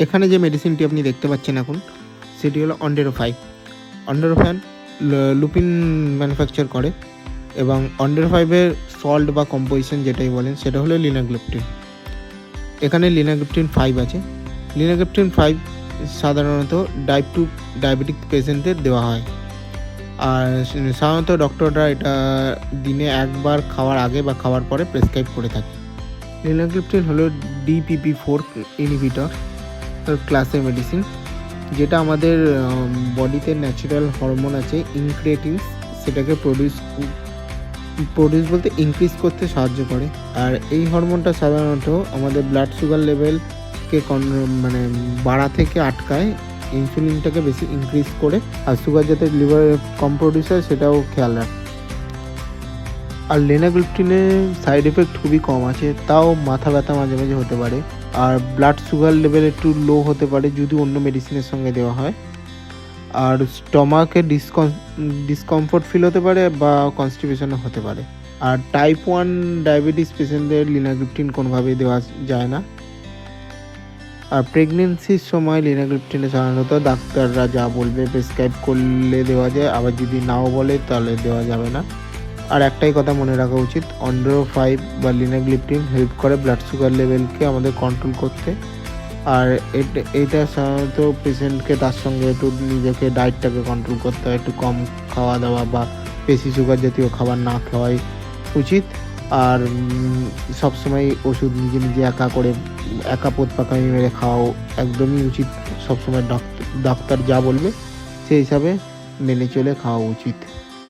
এখানে যে মেডিসিনটি আপনি দেখতে পাচ্ছেন এখন সেটি হলো অন্ডেরোফাইভ। অন্ডেরোফাইভ লুপিন ম্যানুফ্যাকচার করে এবং অন্ডেরোফাইভের সল্ট বা কম্পোজিশন যেটাই বলেন সেটা হলো লিনাগ্লিপটিন। এখানে লিনাগ্লিপটিন 5 আছে। লিনাগ্লিপটিন 5 সাধারণত ডায়াবেটিক পেশেন্টদের দেওয়া হয়, আর সাধারণত ডক্টররা এটা দিনে একবার খাওয়ার আগে বা খাওয়ার পরে প্রেসক্রাইব করে থাকে। লিনাগ্লিপটিন হলো DPP-4 ইনহিবিটর ক্লাসের মেডিসিন, যেটা আমাদের বডিতে ন্যাচারাল হরমোন আছে ইনক্রেটিনস, সেটাকে প্রডিউস বলতে ইনক্রিজ করতে সাহায্য করে। আর এই হরমোনটা সাধারণত আমাদের ব্লাড সুগার লেভেলকে বাড়া থেকে আটকায়, ইনসুলিনটাকে বেশি ইনক্রিজ করে, আর সুগার যাতে লিভারে কম প্রডিউস হয় সেটাও খেয়াল রাখে। আর লিনাগ্লিপটিনের সাইড এফেক্ট খুবই কম আছে, তাও মাথা ব্যথা মাঝে মাঝে হতে পারে, আর ব্লাড সুগার লেভেল একটু লো হতে পারে যদি অন্য মেডিসিনের সঙ্গে দেওয়া হয়, আর স্টমাকে ডিসকমফোর্ট ফিল হতে পারে বা কনস্টিপেশনও হতে পারে। আর টাইপ 1 ডায়াবেটিস পেশেন্টদের লিনাগ্লিপটিন কোনোভাবেই দেওয়া যায় না। আর প্রেগনেন্সির সময় লিনাগ্লিপটিনে সাধারণত ডাক্তাররা যা বলবে প্রেসক্রাইব করলে দেওয়া যায়, আবার যদি নাও বলে তাহলে দেওয়া যাবে না। আর একটাই কথা মনে রাখা উচিত, অন্ডেরোফাইভ বা লিনাগ্লিপটিন হেল্প করে ব্লাড সুগার লেভেলকে আমাদের কন্ট্রোল করতে। আর এটা সাধারণত পেশেন্টকে তার সঙ্গে একটু নিজেকে ডায়েটটাকে কন্ট্রোল করতে হয়, একটু কম খাওয়া দাওয়া বা বেশি সুগার জাতীয় খাবার না খাওয়াই উচিত। আর সবসময় ওষুধ নিজে একা পোত পাকামি মেরে খাওয়াও একদমই উচিত। সবসময় ডাক্তার যা বলবে সেই হিসাবে মেনে চলে খাওয়া উচিত।